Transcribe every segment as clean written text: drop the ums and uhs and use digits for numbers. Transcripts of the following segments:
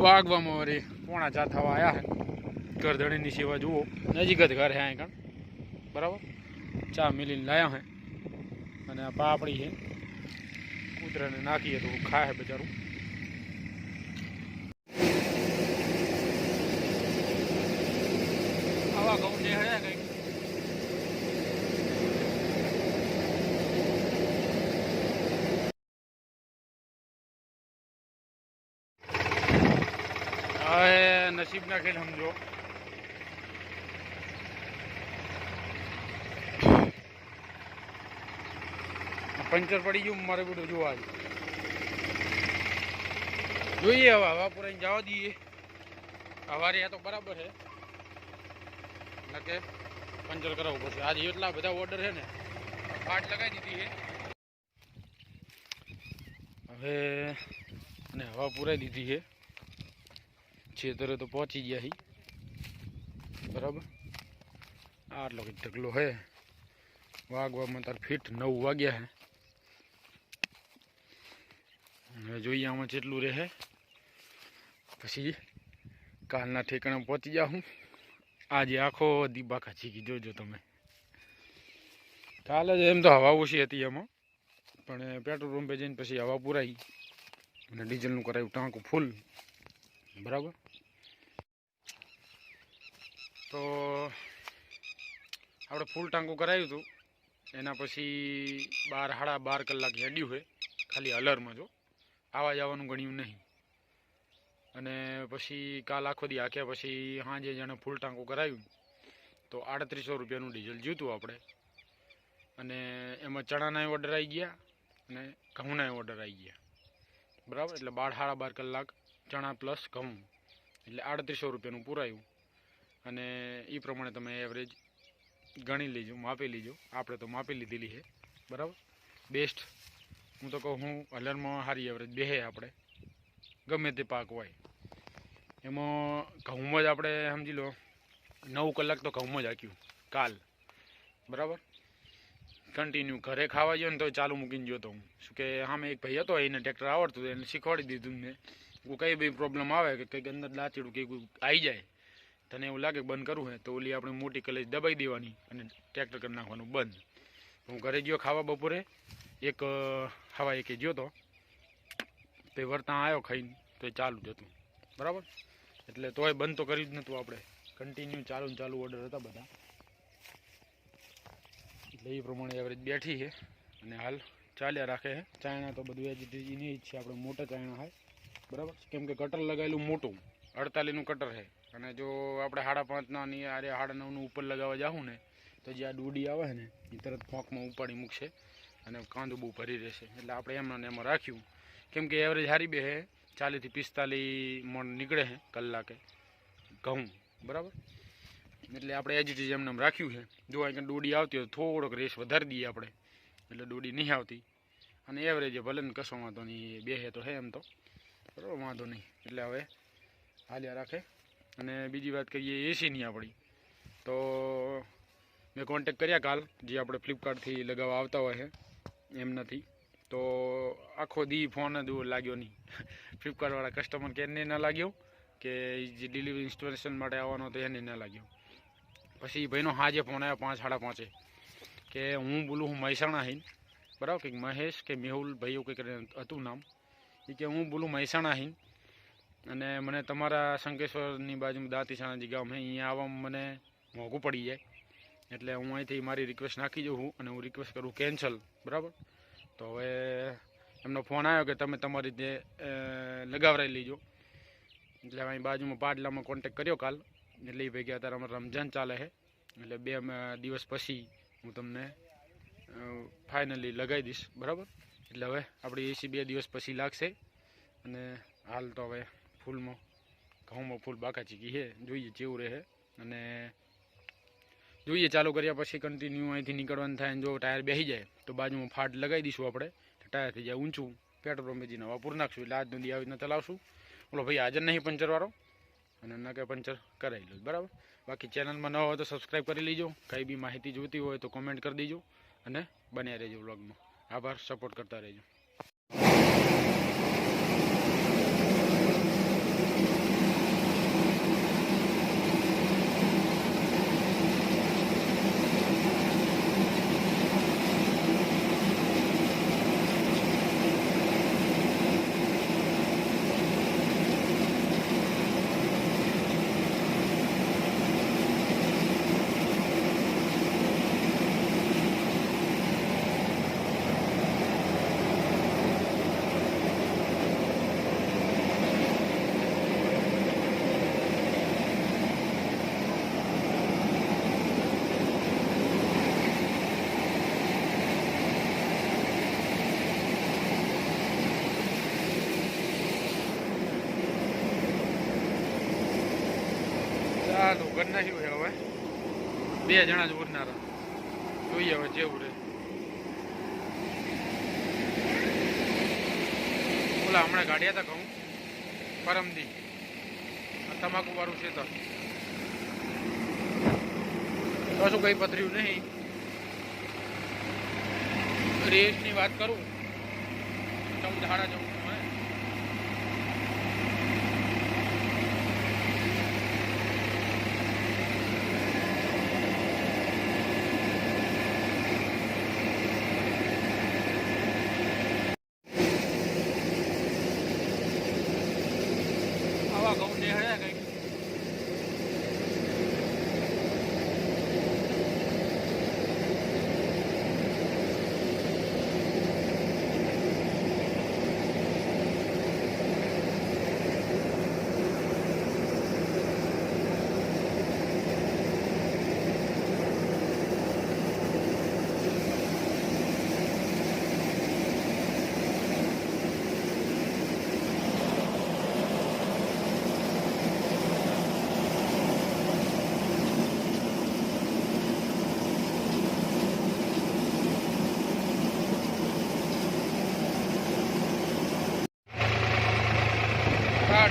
વાગવામાં વળી 6:45 થવા આવ્યા છે. ગરધણીની સેવા જુઓ, નજીક જ ઘર છે અહીં કણ, બરાબર. ચા મિલીને લાયા હે અને આ પાપડી છે, કૂતરાને નાખીએ તો ખાય છે બચારું. આવા ઘઉં દેહળ્યા કંઈક. હવે નસીબના ખેલ સમજો. પંચર પડી ગયું મારે બધું જોવા જોઈએ. હવે હવા પુરાઈને જવા દઈએ. હવારે આ તો બરાબર છે, એટલે કે પંચર કરાવવું પડશે. આજે એટલા બધા ઓર્ડર છે ને, પાટ લગાવી દીધી છે હવે, અને હવા પુરાઈ દીધી છે. છેતરે તો પહોંચી ગયા હી, બરાબર. આટલો કંઈક ઢગલો હે. વાગવામાં તાર ફીટ 9 વાગ્યા હે. હવે જોઈએ આમાં જેટલું રહે, પછી કાલના ઠેકાણે પહોંચી જાઉં. આજે આખો દીબાકા ચીકી જોજો તમે. કાલે જ એમ તો હવા ઓછી હતી એમાં, પણ પેટ્રોલ પંપે જઈને પછી હવા પુરાઈ અને ડીઝલનું કરાવ્યું ટાંકું ફૂલ, બરાબર. તો આપણે ફૂલ ટાંકું કરાવ્યું હતું. એના પછી 12-12.5 કલાક હેડ્યું છે ખાલી હલરમાં, જો આવા જવાનું ગણ્યું નહીં. અને પછી કાલ આખો દી આખ્યા પછી સાંજે જાણે ફૂલ ટાંકું કરાવ્યું તો 3800 રૂપિયાનું ડીઝલ જીવતું આપણે. અને એમાં ચણાના ઓર્ડર આવી ગયા અને ઘઉંના ઓર્ડર આવી ગયા, બરાબર. એટલે 12-12.5 કલાક ચણા પ્લસ ઘઉં, એટલે 3800 રૂપિયાનું પૂરાયું. અને એ પ્રમાણે તમે એવરેજ ગણી લેજો, માપી લેજો. આપણે તો માપી લીધેલી છે, બરાબર. બેસ્ટ હું તો કહું, હું હલરમાં સારી એવરેજ બેહે આપણે, ગમે તે પાક હોય. એમાં ઘઉંમાં જ આપણે સમજી લો 9 કલાક તો ઘઉંમાં જ હાક્યું કાલ, બરાબર. કન્ટિન્યુ ઘરે ખાવા ગયો ને તો ચાલુ મૂકીને ગયો તો હું. શું કે સામે એક ભાઈ હતો, એને ટ્રેક્ટર આવડતું હતું, એને શીખવાડી દીધું મેં. હું કંઈ બી પ્રોબ્લેમ આવે કે કંઈક અંદર લાચીડું કે આવી જાય, તને એવું લાગે બંધ કરવું હોય તો ઓલી આપણે મોટી કલેજ દબાઈ દેવાની અને ટ્રેક્ટર કરી નાખવાનું બંધ. હું ઘરે ગયો ખાવા બપોરે 1:15 ગયો તો વર્તા આવ્યો ખાઈને તો ચાલુ જ હતું, બરાબર. એટલે તોય બંધ તો કર્યું જ નહોતું આપણે, કન્ટિન્યુ ચાલુ ઓર્ડર હતા બધા. એટલે એ પ્રમાણે એવરેજ બેઠી છે અને હાલ ચાલ્યા રાખે છે. ચાયણા તો બધું એની જ છે, આપણે મોટા ચાયણા હોય, બરાબર. કેમ કે કટર લગાવેલું મોટું 48નું કટર છે. અને જો આપણે 5.5ના ની આરે 9.5નું ઉપર લગાવવા જાઉં ને તો જે આ ડૂડી આવે ને એ તરત ફોંકમાં ઉપાડી મૂકશે અને કાંદું બહુ ભરી રહેશે. એટલે આપણે એમાં રાખ્યું. કેમ કે એવરેજ સારી બે છે, 40 થી 45 મણ નીકળે છે કલાકે ઘઉં, બરાબર. એટલે આપણે એજીટી એમને રાખ્યું છે. જો અહીં ડોડી આવતી હોય તો થોડોક રેસ વધારી દઈએ આપણે, એટલે ડોડી નહીં આવતી. અને એવરેજ ભલે ને કશો વાંધો નહીં, બે તો છે એમ તો, બરાબર, વાંધો નહીં. એટલે હવે હાલ્યા રાખે. અને બીજી વાત કરીએ એસીની આપણી, તો મેં કોન્ટેક કર્યા કાલ, જે આપણે ફ્લિપકાર્ટથી લગાવવા આવતા હોય છે એમનાથી. તો આખો દી ફોન જ લાગ્યો નહીં. ફ્લિપકાર્ટવાળા કસ્ટમર કેરને ના લાગ્યો, કે જે ડિલિવરી ઇન્સ્ટોલેશન માટે આવવાનો હતો એને ના લાગ્યો. પછી ભાઈનો હાજે ફોન આવ્યો 5-5:30 કે હું બોલું હું મહેસાણા હઈન, બરાબર. કંઈક મહેશ કે મેહુલ ભાઈઓ કંઈક હતું નામ. એ કે હું બોલું મહેસાણા હઈન અને મને તમારા શંકેશ્વરની બાજુમાં દાંતીસાણાજી ગામ છે, અહીંયા આવવામાં મને મોંઘું પડી જાય. એટલે હું અહીંથી મારી રિક્વેસ્ટ નાખી દઉં અને હું રિક્વેસ્ટ કરું કેન્સલ, બરાબર. તો હવે એમનો ફોન આવ્યો કે તમે તમારી રીતે લગાવરાઈ લેજો. એટલે અહીં બાજુમાં પાડલામાં કોન્ટેક કર્યો કાલ. એટલે એ ભાઈ કે અત્યારે અમારે રમઝાન ચાલે છે, એટલે 2 દિવસ પછી હું તમને ફાઇનલી લગાવી દઈશ, બરાબર. એટલે હવે આપણી એસી 2 દિવસ પછી લાગશે. અને હાલ તો હવે ફૂલમાં ઘઉંમાં ફૂલ બાકા ચીકી છે, જોઈએ જેવું રહે. અને જોઈએ ચાલુ કર્યા પછી કન્ટિન્યુ અહીંથી નીકળવાનું થાય. જો ટાયર બેસી જાય તો બાજુમાં ફાટ લગાવી દઈશું આપણે, ટાયર થઈ જાય ઊંચું. પેટ્રોલ પંપે જઈને વાપર નાખશું. એટલે આજ નદી આવી રીતના ચલાવશું. બોલો ભાઈ હાજર નહીં પંચરવાળો, અને ના કે પંચર કરાવી લો, બરાબર. બાકી ચેનલમાં ન હોય તો સબસ્ક્રાઈબ કરી લેજો. કંઈ બી માહિતી જોઈતી હોય તો કોમેન્ટ કરી દેજો અને બન્યા રહેજો વ્લોગમાં. આભાર, સપોર્ટ કરતા રહેજો. હાલ તો ઘર નાખ્યું છે હવે 2 જણા જ ઉરનારા જોઈએ હવે જેવું રહે ઓલા હમણાં ગાડિયા હતા કહું પરમદી તમાકુ વાળું છે તો કશું કઈ પથર્યું નહીં રેસની વાત કરું 14 સાડા 14 આવા ઘઉં દેખાયા કઈ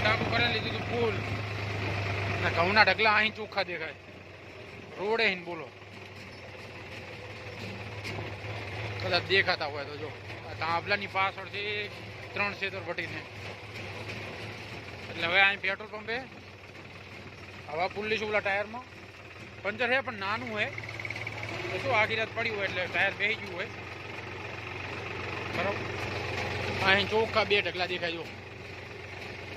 ટાંકું કરી લીધું હતું ફૂલ ઘઉંના ઢગલા અહીં ચોખ્ખા દેખાય રોડે હિન બોલો કદાચ દેખાતા હોય તો જો તાંબલાની પાછળથી 3 સેતર વટીને એટલે હવે અહીં પેટ્રોલ પંપે હવા પુલ્લી છે ઓલા ટાયરમાં પંચર છે પણ નાનું હોય તો શું આખી રાત પડ્યું હોય એટલે ટાયર બેસી ગયું હોય બરાબર અહીં ચોખ્ખા 2 ઢગલા દેખાય જો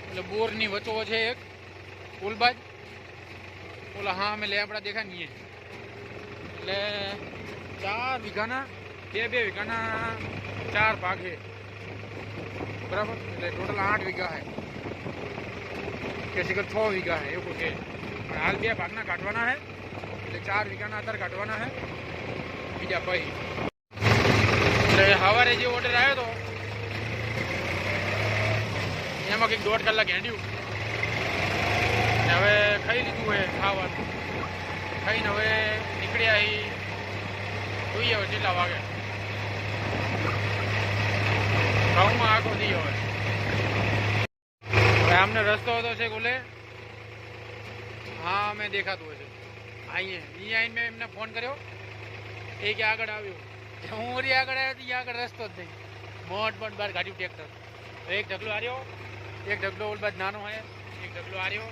એટલે બોરની વચ્ચો છે એક પુલબાજ ઓલા હા અમે લેબડા દેખાય નહીં એટલે 4 વીઘાના 2 વીઘાના 4 ભાગ છે બરાબર એટલે ટોટલ 8 વીઘા છે કે શીખર 6 વીઘા છે એવું છે પણ હાલ 2 ભાગના કાઢવાના છે એટલે 4 વીઘાના અત્યારે કાઢવાના છે બીજા પછી એટલે સવારે જે ઓર્ડર આવ્યો હતો એમાં કંઈક 1.5 કલાક હેંડ્યું ને હવે ખાઈ લીધું હોય ખાવાનું ખાઈને હવે નીકળ્યા જોઈએ હવે કેટલા વાગે ઘઉંમાં આખો દી હવે આમને રસ્તો હતો છે બોલે હા મેં દેખાતું હોય છે અહીંયા આવીને મેં એમને ફોન કર્યો એ કે આગળ આવ્યો હું આગળ આવ્યો તો આગળ રસ્તો જ નહીં મોટ બહાર ગાડ્યું ટ્રેક્ટર એક ઢગલો હાર્યો એક ઢગલો ઓલ બાદ નાનો હોય એક ઢગલો હાર્યો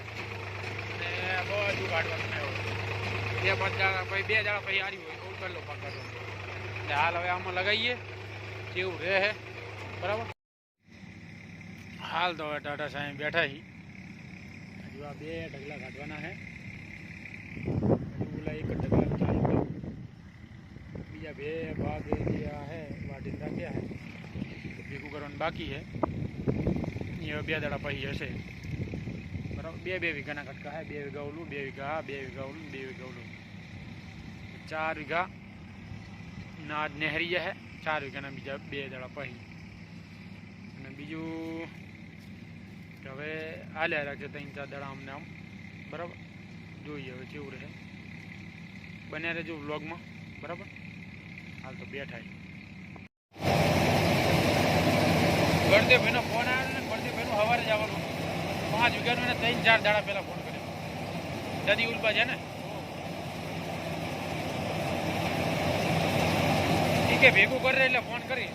ને બધું કાઢવાનું આવ્યો 2 દાડા પછી હાર્યું હોય બહુ કરલો પકડો એટલે હાલ હવે આમાં લગાવીએ કેવું રહે બરાબર હાલ તો હવે ટાટા સાહેબ બેઠા હી હજુ આ 2 ઢગલા કાઢવાના છે ઓલા એક ઢગલા ચાલુ બીજા 2 ભાગ જે છે વાટીને રાખ્યા છે ભેગું કરવાનું બાકી છે એ 2 દાડા પછી હશે બરાબર 2 વીઘાના કટકા છે 2 વીઘા ઓલું 2 વીઘા 2 વીઘા ઓલું 2 વીઘા ઓલું 4 વીઘા ના નહેરી છે 4 વીઘાના બીજા 2 દાડા પછી અને બીજું કે હવે હાલ્યા રાખશે 3-4 દાડા અમને આમ બરાબર જોઈએ હવે કેવું રહે બન્યા રહેજો વ્લોગમાં બરાબર હાલ તો બેઠા ગણદેવભાઈનો ફોન આવ્યો ને ગણદેવભાઈનું સવારે જવાનું 5 વીઘાનું એને 3-4 દાડા પહેલાં ફોન કર્યો દાદી ઉલપા છે ને ઠીક છે ભેગું કરે એટલે ફોન કરી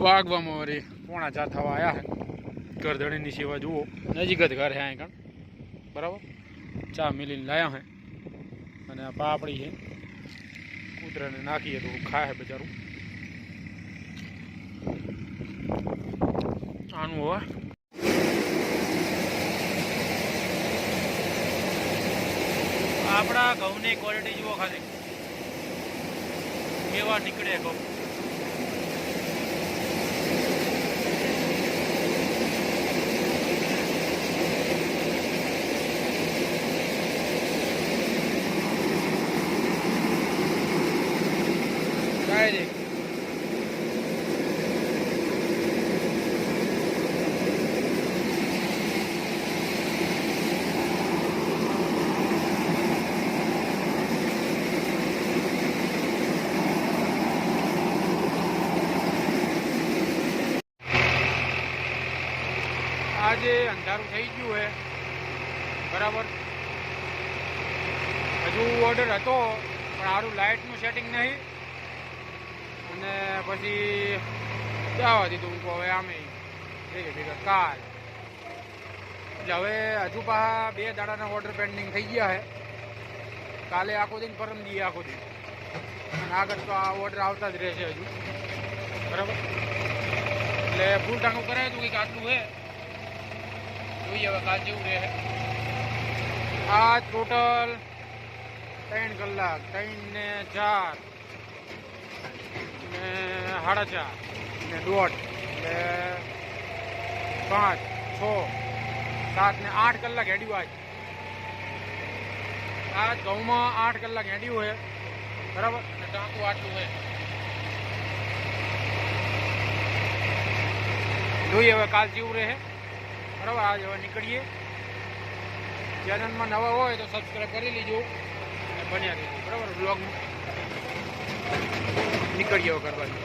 વાગવામાં વળી 3:45 થવા આવ્યા છે ઘરધણીની સેવા જુઓ નજીક જ ઘર છે અહીં કણ બરાબર ચા મિલીને લાયા છે અને આ પાપડી છે કૂતરાને નાખીએ તો ખાય છે બચારું આનું હવે આપણા ઘઉંની ક્વોલિટી જુઓ ખાલી કેવા નીકળે ઘઉં આજે અંધારું થઈ ગયું છે બરાબર. હજુ ઓર્ડર હતો પણ સારું લાઇટનું સેટિંગ નહીં અને પછી જવા દીધું. હવે આમે ભેગા કાલ એટલે હવે હજુ પાછા 2 દાડાના ઓર્ડર પેન્ડિંગ થઈ ગયા છે. કાલે આખો દિન, પરમ દી આખો દિન, અને આગળ તો આ ઓર્ડર આવતા જ રહેશે હજુ બરાબર. એટલે ફૂલ ટાંકું કરાવી દઉં કંઈક આટલું છે, જોઈએ હવે કાલ જેવું રહે. આ ટોટલ 3 કલાક, 3 ને 4 ને 4.5 ને 1.5 એટલે 5, 6, 7 ને 8 કલાક હેડ્યું. આજ ઘઉંમાં 8 કલાક હેડ્યું છે બરાબર. અને ટાંકું આટલું છે, જોઈએ હવે કાલ જેવું રહે બરાબર. આજ હવે નીકળીએ. ચેનલમાં નવા હોય તો સબસ્ક્રાઈબ કરી લીજો અને બન્યા રહીજો બરાબર. બ્લોગમાં નીકળીએ હવે કરવાનું.